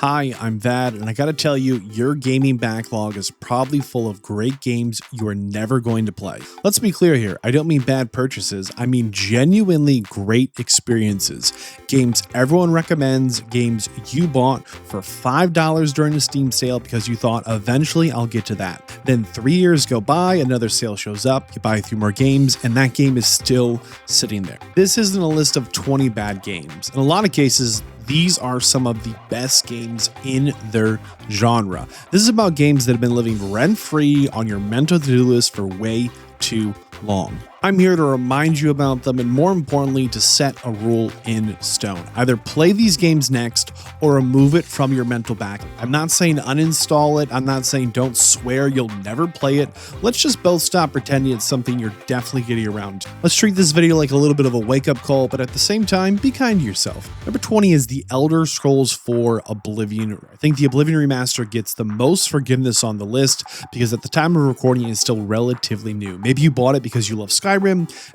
Hi, I'm Vadd, and I gotta tell you, your gaming backlog is probably full of great games you are never going to play. Let's be clear here, I don't mean bad purchases, I mean genuinely great experiences. Games everyone recommends, games you bought for $5 during a Steam sale because you thought eventually I'll get to that. Then 3 years go by, another sale shows up, you buy 3 more games, and that game is still sitting there. This isn't a list of 20 bad games. In a lot of cases, these are some of the best games in their genre. This is about games that have been living rent-free on your mental to-do list for way too long. I'm here to remind you about them and, more importantly, to set a rule in stone. Either play these games next or remove it from your mental backlog. I'm not saying uninstall it. I'm not saying don't swear you'll never play it. Let's just both stop pretending it's something you're definitely getting around to. Let's treat this video like a little bit of a wake-up call, but at the same time, be kind to yourself. Number 20 is The Elder Scrolls 4 Oblivion. I think the Oblivion Remaster gets the most forgiveness on the list because at the time of recording, it's still relatively new. Maybe you bought it because you love Skyrim.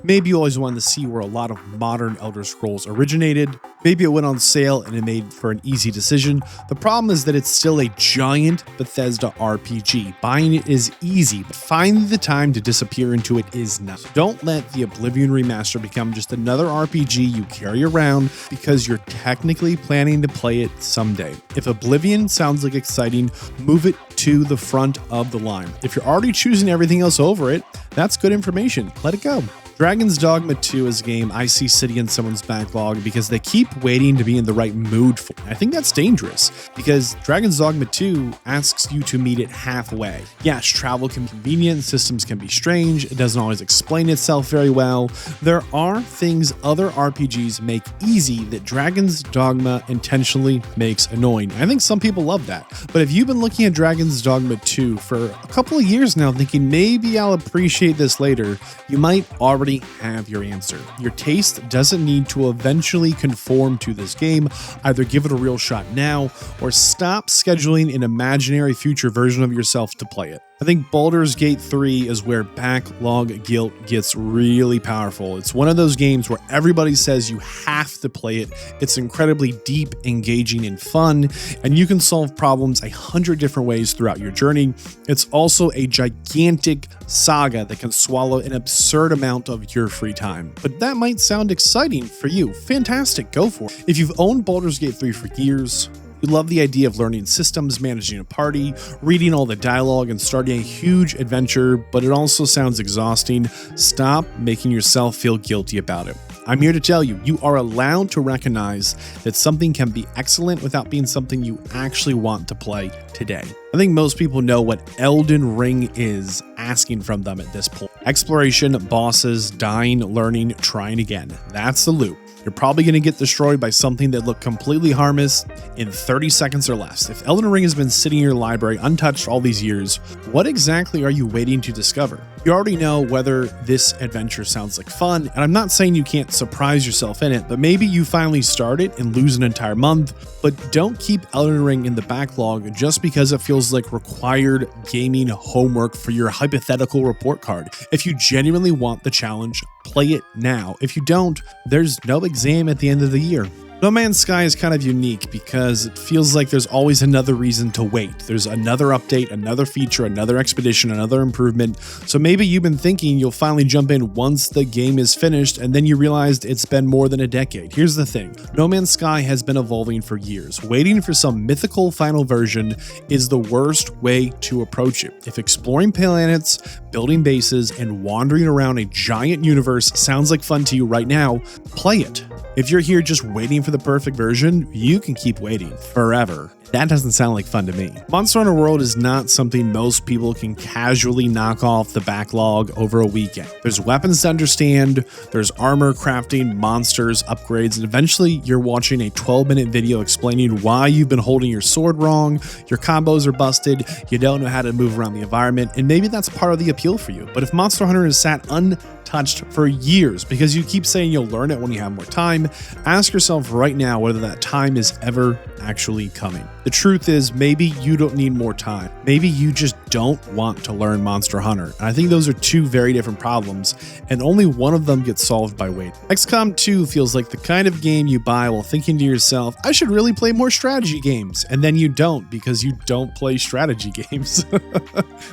Maybe you always wanted to see where a lot of modern Elder Scrolls originated. Maybe it went on sale and it made for an easy decision. The problem is that it's still a giant Bethesda RPG. Buying it is easy, but finding the time to disappear into it is not. Don't let the Oblivion Remaster become just another RPG you carry around because you're technically planning to play it someday. If Oblivion sounds like exciting, move it to the front of the line. If you're already choosing everything else over it, that's good information. Let it go. Dragon's Dogma 2 is a game I see sitting in someone's backlog because they keep waiting to be in the right mood for it. I think that's dangerous because Dragon's Dogma 2 asks you to meet it halfway. Yes, travel can be convenient, systems can be strange, it doesn't always explain itself very well. There are things other RPGs make easy that Dragon's Dogma intentionally makes annoying. I think some people love that. But if you've been looking at Dragon's Dogma 2 for a couple of years now thinking maybe I'll appreciate this later, you might already have your answer. Your taste doesn't need to eventually conform to this game. Either give it a real shot now or stop scheduling an imaginary future version of yourself to play it. I think Baldur's Gate 3 is where backlog guilt gets really powerful. It's one of those games where everybody says you have to play it. It's incredibly deep, engaging, and fun, and you can solve problems 100 different ways throughout your journey. It's also a gigantic saga that can swallow an absurd amount of your free time. But that might sound exciting for you. Fantastic, go for it. If you've owned Baldur's Gate 3 for years, you love the idea of learning systems, managing a party, reading all the dialogue, and starting a huge adventure, but it also sounds exhausting. Stop making yourself feel guilty about it. I'm here to tell you, you are allowed to recognize that something can be excellent without being something you actually want to play today. I think most people know what Elden Ring is asking from them at this point. Exploration, bosses, dying, learning, trying again. That's the loop. You're probably going to get destroyed by something that looked completely harmless in 30 seconds or less. If Elden Ring has been sitting in your library untouched all these years, what exactly are you waiting to discover? You already know whether this adventure sounds like fun, and I'm not saying you can't surprise yourself in it, but maybe you finally start it and lose an entire month, but don't keep Elden Ring in the backlog just because it feels like required gaming homework for your hypothetical report card. If you genuinely want the challenge, play it now. If you don't, there's no exam at the end of the year. No Man's Sky is kind of unique because it feels like there's always another reason to wait. There's another update, another feature, another expedition, another improvement. So maybe you've been thinking you'll finally jump in once the game is finished and then you realized it's been more than a decade. Here's the thing. No Man's Sky has been evolving for years. Waiting for some mythical final version is the worst way to approach it. If exploring planets, building bases, and wandering around a giant universe sounds like fun to you right now, play it. If you're here just waiting for the perfect version, you can keep waiting forever. That doesn't sound like fun to me. Monster Hunter World is not something most people can casually knock off the backlog over a weekend. There's weapons to understand, there's armor, crafting, monsters, upgrades, and eventually you're watching a 12-minute video explaining why you've been holding your sword wrong, your combos are busted, you don't know how to move around the environment, and maybe that's part of the appeal for you. But if Monster Hunter has sat untouched for years because you keep saying you'll learn it when you have more time, ask yourself right now whether that time is ever actually coming. The truth is, maybe you don't need more time. Maybe you just don't want to learn Monster Hunter. And I think those are two very different problems, and only one of them gets solved by waiting. XCOM 2 feels like the kind of game you buy while thinking to yourself, I should really play more strategy games. And then you don't, because you don't play strategy games.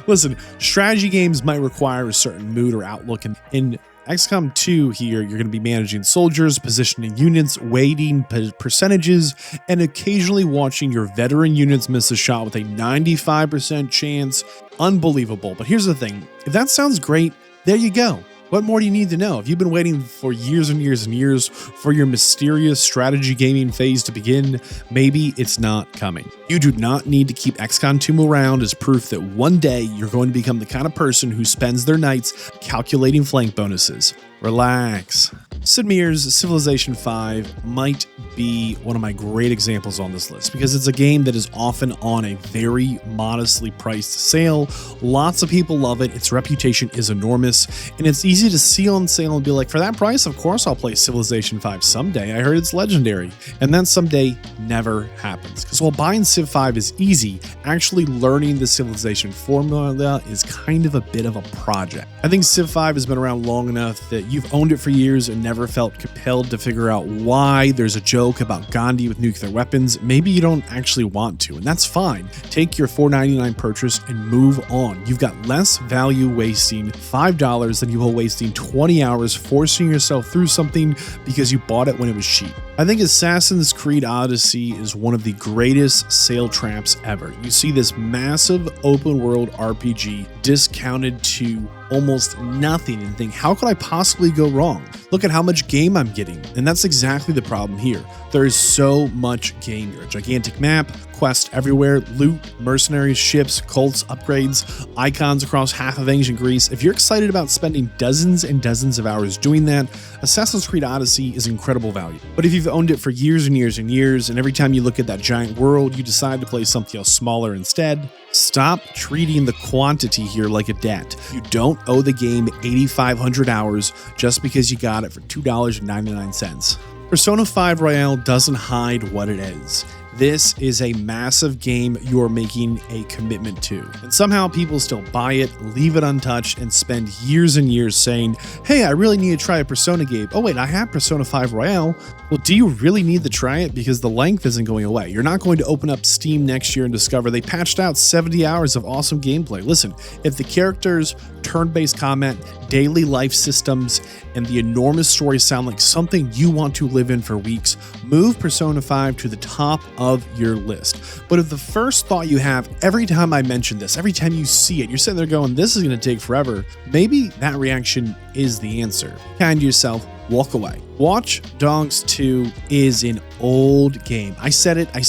Listen, strategy games might require a certain mood or outlook, and in XCOM 2 here, you're going to be managing soldiers, positioning units, weighting percentages, and occasionally watching your veteran units miss a shot with a 95% chance. Unbelievable. But here's the thing. If that sounds great, there you go. What more do you need to know? If you've been waiting for years and years and years for your mysterious strategy gaming phase to begin, maybe it's not coming. You do not need to keep XCOM 2 around as proof that one day you're going to become the kind of person who spends their nights calculating flank bonuses. Relax. Sid Meier's Civilization V might be one of my great examples on this list because it's a game that is often on a very modestly priced sale. Lots of people love it. Its reputation is enormous, and it's easy to see on sale and be like, for that price, of course I'll play Civilization V someday. I heard it's legendary. And then someday never happens. Because while buying Civ 5 is easy, actually learning the Civilization formula is kind of a bit of a project. I think Civ 5 has been around long enough that you've owned it for years and never felt compelled to figure out why there's a joke about Gandhi with nuclear weapons. Maybe you don't actually want to, and that's fine. Take your $4.99 purchase and move on. You've got less value wasting $5 than you will wasting 20 hours forcing yourself through something because you bought it when it was cheap. I think Assassin's Creed Odyssey is one of the greatest sale traps ever. You see this massive open world RPG discounted to almost nothing and think, how could I possibly go wrong? Look at how much game I'm getting. And that's exactly the problem here. There is so much game here. A gigantic map, quests everywhere, loot, mercenaries, ships, cults, upgrades, icons across half of ancient Greece. If you're excited about spending dozens and dozens of hours doing that, Assassin's Creed Odyssey is incredible value. But if you've owned it for years and years and years, and every time you look at that giant world, you decide to play something else smaller instead, stop treating the quantity here like a debt. You don't owe the game 8,500 hours just because you got it for $2.99. Persona 5 Royale doesn't hide what it is. This is a massive game you're making a commitment to. And somehow people still buy it, leave it untouched, and spend years and years saying, hey, I really need to try a Persona game. Oh wait, I have Persona 5 Royale. Well, do you really need to try it? Because the length isn't going away. You're not going to open up Steam next year and discover they patched out 70 hours of awesome gameplay. Listen, if the characters, turn-based combat, daily life systems, and the enormous story sound like something you want to live in for weeks, move Persona 5 to the top of your list. But if the first thought you have every time I mention this, every time you see it, you're sitting there going, this is going to take forever, maybe that reaction is the answer. Kind to yourself, walk away. Watch Dogs 2 is an old game. I said it. As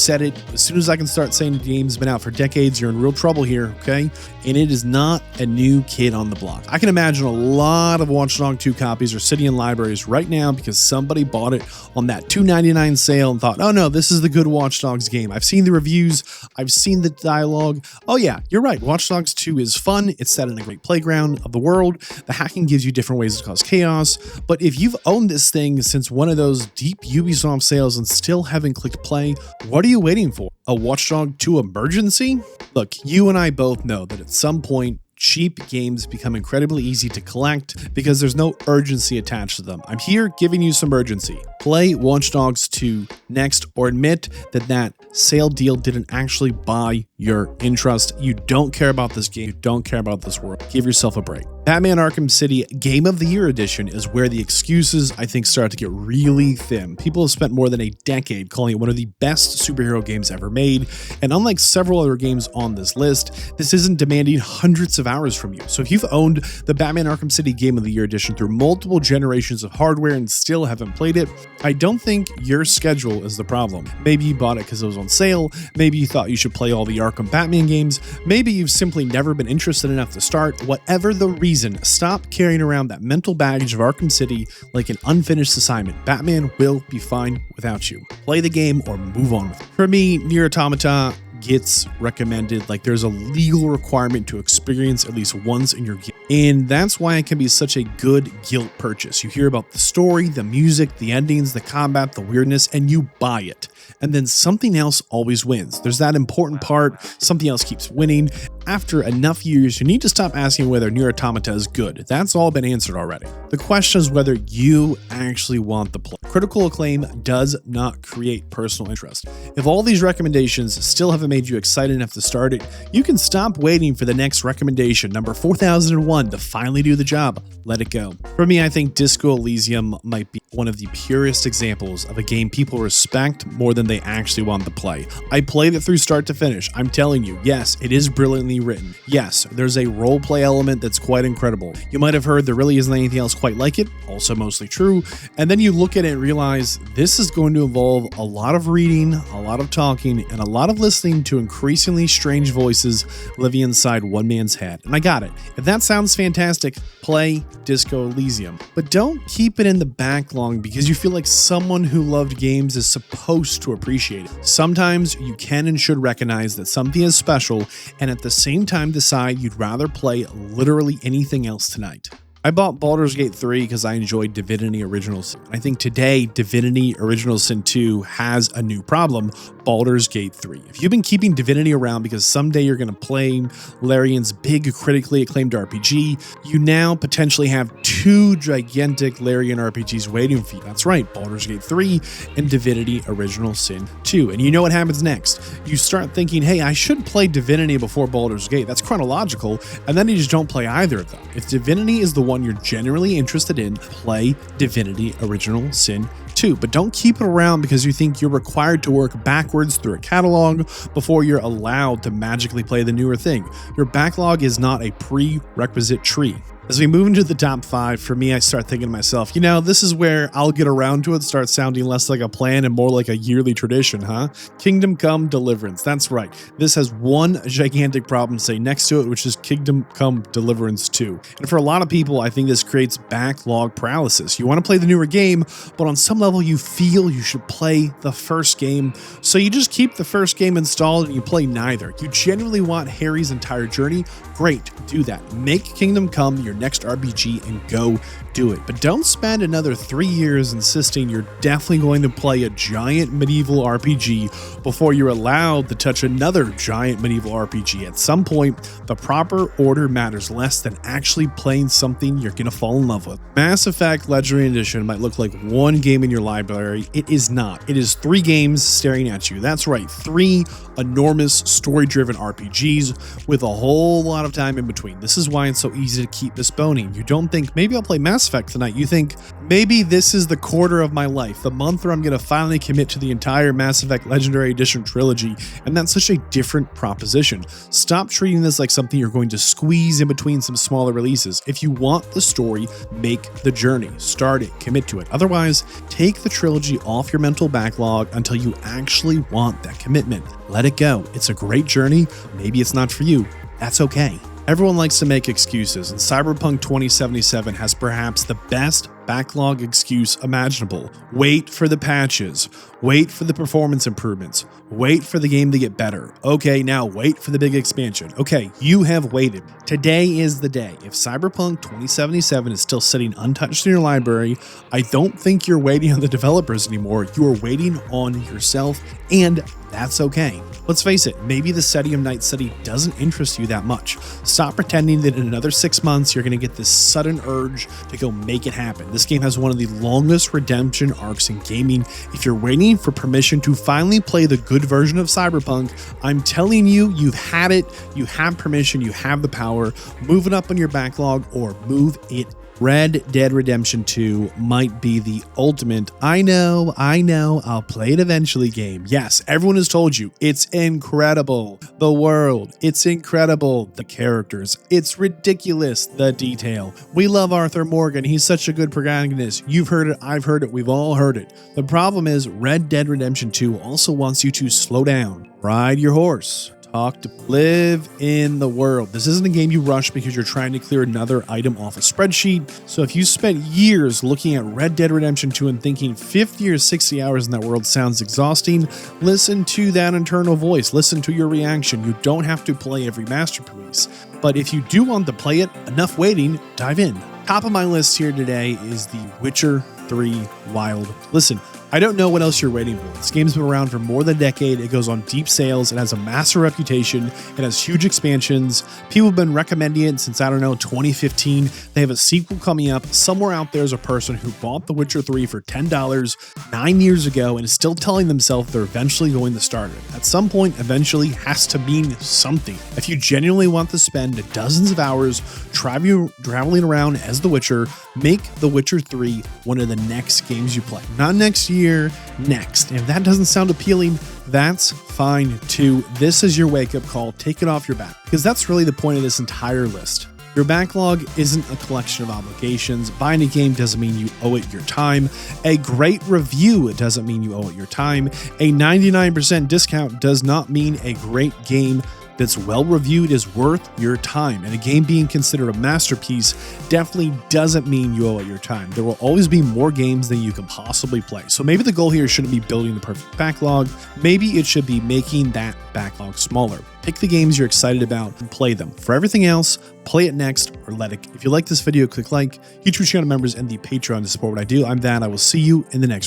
soon as I can start saying the game's been out for decades, you're in real trouble here, okay? And it is not a new kid on the block. I can imagine a lot of Watch Dogs 2 copies are sitting in libraries right now because somebody bought it on that $2.99 sale and thought, oh no, this is the good Watch Dogs game. I've seen the reviews. I've seen the dialogue. Oh yeah, you're right. Watch Dogs 2 is fun. It's set in a great playground of the world. The hacking gives you different ways to cause chaos. But if you've owned this thing since one of those deep Ubisoft sales and still haven't clicked play, what are you waiting for? A Watch Dogs 2 emergency? Look, you and I both know that at some point, cheap games become incredibly easy to collect because there's no urgency attached to them. I'm here giving you some urgency. Play Watch Dogs 2 next, or admit that that sale deal didn't actually buy your interest. You don't care about this game. You don't care about this world. Give yourself a break. Batman Arkham City Game of the Year Edition is where the excuses, I think, start to get really thin. People have spent more than a decade calling it one of the best superhero games ever made, and unlike several other games on this list, this isn't demanding hundreds of hours from you. So if you've owned the Batman Arkham City Game of the Year Edition through multiple generations of hardware and still haven't played it, I don't think your schedule is the problem. Maybe you bought it because it was on sale, maybe you thought you should play all the Arkham Batman games, maybe you've simply never been interested enough to start. Whatever the reason, stop carrying around that mental baggage of Arkham City like an unfinished assignment. Batman will be fine without you. Play the game or move on with it. For me, Nier Automata gets recommended like there's a legal requirement to experience at least once in your game. And that's why it can be such a good guilt purchase. You hear about the story, the music, the endings, the combat, the weirdness, and you buy it. and then something else always wins. There's that important part, something else keeps winning. After enough years, you need to stop asking whether Nier Automata is good. That's all been answered already. The question is whether you actually want the play. Critical acclaim does not create personal interest. If all these recommendations still haven't made you excited enough to start it, you can stop waiting for the next recommendation, number 4001, to finally do the job. Let it go. For me, I think Disco Elysium might be one of the purest examples of a game people respect more than they actually want to play. I played it through start to finish. I'm telling you, yes, it is brilliantly written. Yes, there's a roleplay element that's quite incredible. You might have heard there really isn't anything else quite like it, also mostly true, and then you look at it and realize this is going to involve a lot of reading, a lot of talking, and a lot of listening to increasingly strange voices living inside one man's head. And I got it. If that sounds fantastic, play Disco Elysium. But don't keep it in the backlog because you feel like someone who loved games is supposed to appreciate it. Sometimes you can and should recognize that something is special and at the same time decide you'd rather play literally anything else tonight. I bought Baldur's Gate 3 because I enjoyed Divinity Original Sin. I think today, Divinity Original Sin 2 has a new problem, Baldur's Gate 3. If you've been keeping Divinity around because someday you're going to play Larian's big, critically acclaimed RPG, you now potentially have two gigantic Larian RPGs waiting for you. That's right, Baldur's Gate 3 and Divinity Original Sin 2. And you know what happens next? You start thinking, hey, I should play Divinity before Baldur's Gate. That's chronological. And then you just don't play either of them. If Divinity is the one you're generally interested in, play Divinity Original Sin 2. But don't keep it around because you think you're required to work backwards through a catalog before you're allowed to magically play the newer thing. Your backlog is not a prerequisite tree. As we move into the top 5, for me, I start thinking to myself, you know, this is where I'll get around to it, start sounding less like a plan and more like a yearly tradition, huh? Kingdom Come Deliverance. That's right. This has one gigantic problem, say, next to it, which is Kingdom Come Deliverance 2. And for a lot of people, I think this creates backlog paralysis. You want to play the newer game, but on some level, you feel you should play the first game. So you just keep the first game installed and you play neither. You genuinely want Harry's entire journey? Great, do that. Make Kingdom Come your next RPG and go do it. But don't spend another 3 years insisting you're definitely going to play a giant medieval RPG before you're allowed to touch another giant medieval RPG. At some point, the proper order matters less than actually playing something you're going to fall in love with. Mass Effect Legendary Edition might look like one game in your library. It is not. It is 3 games staring at you. That's right, 3 enormous story-driven RPGs with a whole lot of time in between. This is why it's so easy to keep postponing. You don't think, maybe I'll play Mass Effect tonight. You think, maybe this is the quarter of my life, the month where I'm going to finally commit to the entire Mass Effect Legendary Edition trilogy, and that's such a different proposition. Stop treating this like something you're going to squeeze in between some smaller releases. If you want the story, make the journey. Start it, commit to it. Otherwise, take the trilogy off your mental backlog until you actually want that commitment. Let it go. It's a great journey. Maybe it's not for you. That's okay. Everyone likes to make excuses, and Cyberpunk 2077 has perhaps the best backlog excuse imaginable. Wait for the patches. Wait for the performance improvements. Wait for the game to get better. Okay, now wait for the big expansion. Okay, you have waited. Today is the day. If Cyberpunk 2077 is still sitting untouched in your library, I don't think you're waiting on the developers anymore. You are waiting on yourself, and that's okay. Let's face it, maybe the setting of Night City doesn't interest you that much. Stop pretending that in another 6 months you're going to get this sudden urge to go make it happen. This game has one of the longest redemption arcs in gaming. If you're waiting for permission to finally play the good version of Cyberpunk, I'm telling you, you've had it, you have permission, you have the power. Move it up on your backlog or move it. Red Dead Redemption 2 might be the ultimate, I know, I'll play it eventually game. Yes, everyone has told you, it's incredible. The world, it's incredible. The characters, it's ridiculous. The detail. We love Arthur Morgan, he's such a good protagonist. You've heard it, I've heard it, we've all heard it. The problem is Red Dead Redemption 2 also wants you to slow down, ride your horse, talk to live in the world. This isn't a game you rush because you're trying to clear another item off a spreadsheet. So if you spent years looking at Red Dead Redemption 2 and thinking 50 or 60 hours in that world sounds exhausting, listen to that internal voice. Listen to your reaction. You don't have to play every masterpiece. But if you do want to play it, enough waiting, dive in. Top of my list here today is The Witcher 3 Wild. Listen, I don't know what else you're waiting for. This game's been around for more than a decade. It goes on deep sales. It has a massive reputation. It has huge expansions. People have been recommending it since, I don't know, 2015. They have a sequel coming up. Somewhere out there is a person who bought The Witcher 3 for $10 9 years ago and is still telling themselves they're eventually going to start it. At some point, eventually has to mean something. If you genuinely want to spend dozens of hours traveling around as The Witcher, make The Witcher 3 one of the next games you play. Not next year, next. And if that doesn't sound appealing, that's fine too. This is your wake-up call. Take it off your back, because that's really the point of this entire list. Your backlog isn't a collection of obligations. Buying a game doesn't mean you owe it your time. A great review doesn't mean you owe it your time. A 99% discount does not mean a great game that's well reviewed is worth your time. And a game being considered a masterpiece definitely doesn't mean you owe it your time. There will always be more games than you can possibly play. So maybe the goal here shouldn't be building the perfect backlog. Maybe it should be making that backlog smaller. Pick the games you're excited about and play them. For everything else, play it next or let it. If you like this video, click like, huge channel members, and the Patreon to support what I do. I'm Vadd. I will see you in the next one.